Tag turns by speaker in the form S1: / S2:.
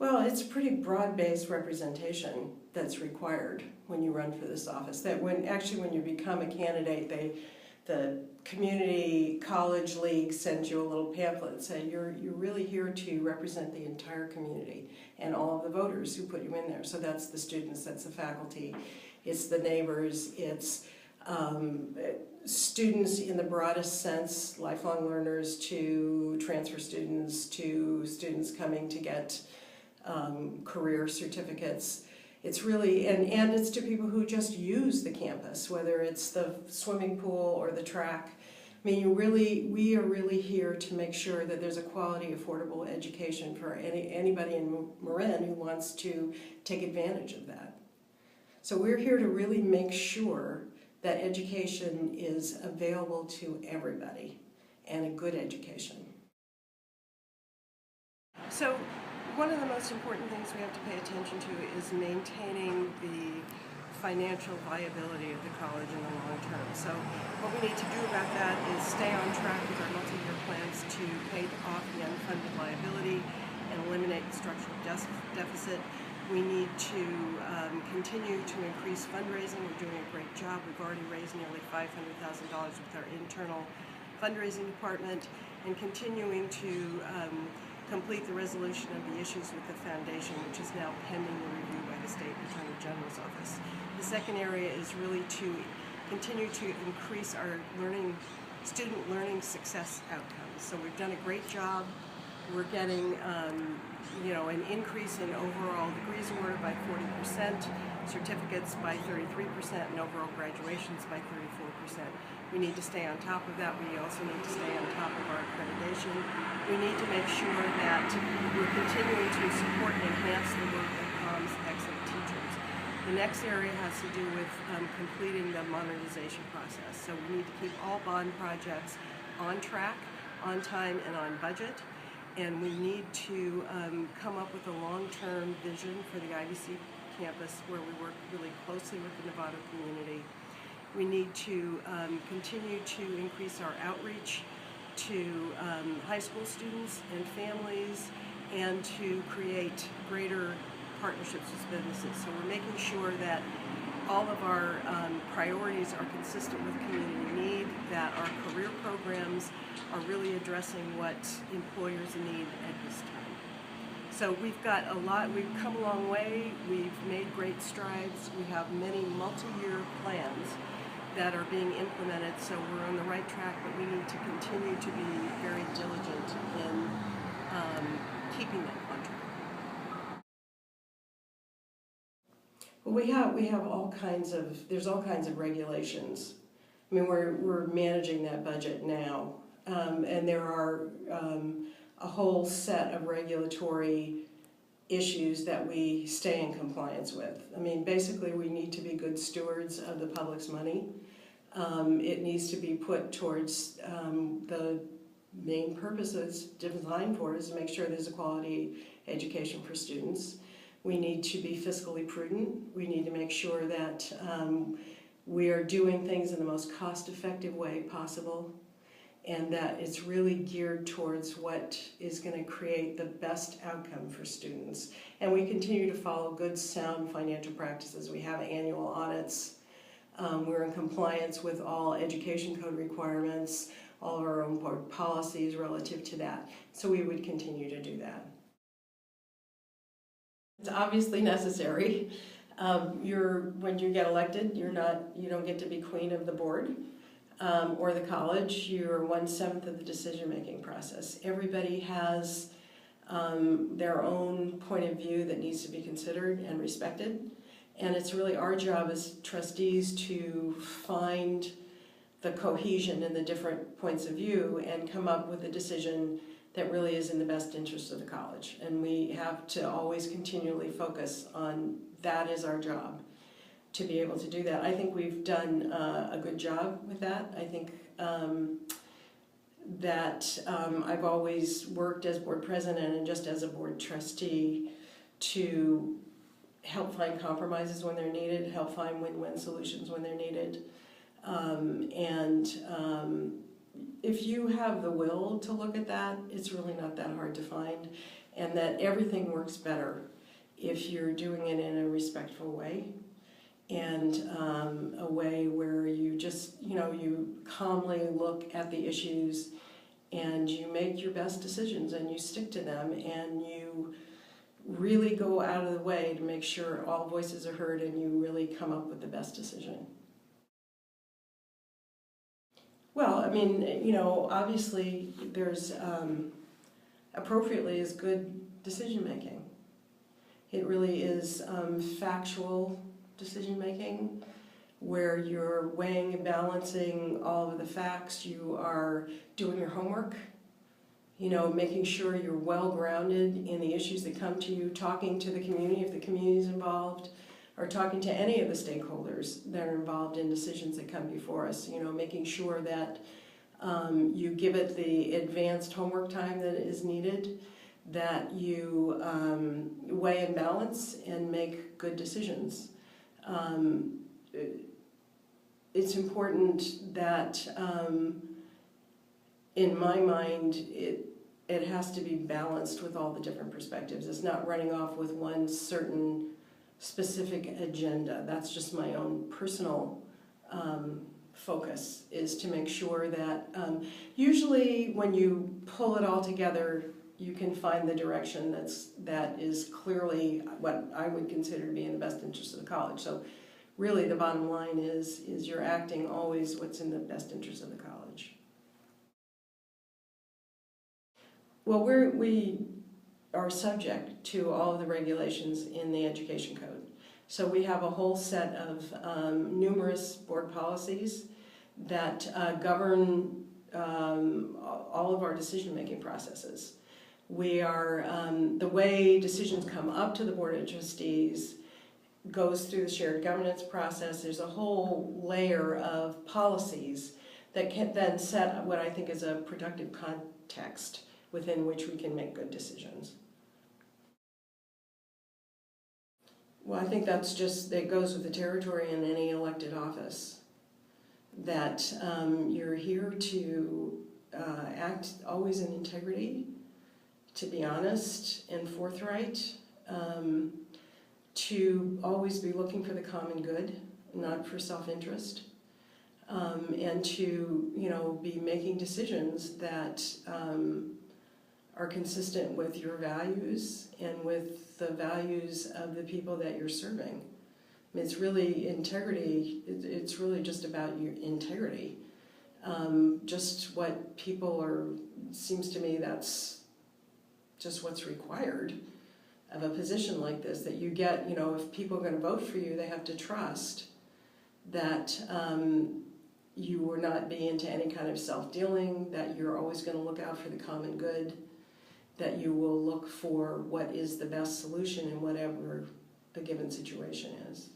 S1: Well, it's a pretty broad-based representation that's required when you run for this office. That when you become a candidate, the community college league sends you a little pamphlet and say you're really here to represent the entire community and all of the voters who put you in there. So that's the students, that's the faculty, it's the neighbors, it's students in the broadest sense, lifelong learners to transfer students to students coming to get career certificates. It's really, and it's to people who just use the campus, whether it's the swimming pool or the track. I mean, we are really here to make sure that there's a quality, affordable education for anybody in Marin who wants to take advantage of that. So we're here to really make sure that education is available to everybody, and a good education. So one of the most important things we have to pay attention to is maintaining the financial viability of the college in the long term. So what we need to do about that is stay on track with our multi-year plans to pay off the unfunded liability and eliminate the structural deficit. We need to continue to increase fundraising. We're doing a great job. We've already raised nearly $500,000 with our internal fundraising department, and continuing to complete the resolution of the issues with the foundation, which is now pending the review by the State Attorney General's office. The second area is really to continue to increase our student learning success outcomes. So we've done a great job. We're getting an increase in overall degrees awarded by 40%, certificates by 33%, and overall graduations by 34%. We need to stay on top of that. We also need to stay on top of our accreditation. We need to make sure that we're continuing to support and enhance the work of COM's excellent teachers. The next area has to do with completing the modernization process. So we need to keep all bond projects on track, on time, and on budget. And we need to come up with a long-term vision for the IVC campus where we work really closely with the Nevada community. We need to continue to increase our outreach to high school students and families, and to create greater partnerships with businesses. So we're making sure that all of our priorities are consistent with community need, that our career programs are really addressing what employers need at this time. So we've got a lot, we've come a long way, we've made great strides, we have many multi-year plans that are being implemented, so we're on the right track, but we need to continue to be very diligent in keeping them on track. Well, we have all kinds of, there's all kinds of regulations. I mean, we're managing that budget now, and there are a whole set of regulatory issues that we stay in compliance with. I mean, basically we need to be good stewards of the public's money. It needs to be put towards the main purpose it's designed for, is to make sure there's a quality education for students. We need to be fiscally prudent. We need to make sure that we are doing things in the most cost-effective way possible, and that it's really geared towards what is going to create the best outcome for students. And we continue to follow good, sound financial practices. We have annual audits. We're in compliance with all education code requirements, all of our own board policies relative to that. So we would continue to do that. It's obviously necessary. When you get elected, you don't get to be queen of the board. Or the college. You're 1/7 of the decision-making process. Everybody has their own point of view that needs to be considered and respected, and it's really our job as trustees to find the cohesion in the different points of view and come up with a decision that really is in the best interest of the college. And we have to always continually focus on that is our job, to be able to do that. I think we've done a good job with that. I think that I've always worked as board president and just as a board trustee to help find compromises when they're needed, help find win-win solutions when they're needed. If you have the will to look at that, it's really not that hard to find. and that everything works better if you're doing it in a respectful way, and a way where you just, you calmly look at the issues and you make your best decisions and you stick to them and you really go out of the way to make sure all voices are heard and you really come up with the best decision. Well, I mean, obviously there's appropriately is good decision making. It really is factual decision making, where you're weighing and balancing all of the facts, you are doing your homework, making sure you're well grounded in the issues that come to you, talking to the community if the community is involved, or talking to any of the stakeholders that are involved in decisions that come before us, making sure that you give it the advanced homework time that is needed, that you weigh and balance and make good decisions. It's important that, in my mind, it has to be balanced with all the different perspectives. It's not running off with one certain specific agenda. That's just my own personal focus, is to make sure that usually when you pull it all together, you can find the direction that is clearly what I would consider to be in the best interest of the college. So really the bottom line is you're acting always what's in the best interest of the college. Well, we are subject to all of the regulations in the Education Code. So we have a whole set of numerous board policies that govern all of our decision-making processes. We are, the way decisions come up to the Board of Trustees goes through the shared governance process. There's a whole layer of policies that can then set what I think is a productive context within which we can make good decisions. Well, I think that's just, that goes with the territory in any elected office, that you're here to act always in integrity, to be honest and forthright, to always be looking for the common good, not for self-interest, and to be making decisions that are consistent with your values and with the values of the people that you're serving. I mean, it's really integrity. It's really just about your integrity. Just what people are. Seems to me that's just what's required of a position like this, that you get, if people are going to vote for you, they have to trust that you will not be into any kind of self-dealing, that you're always going to look out for the common good, that you will look for what is the best solution in whatever the given situation is.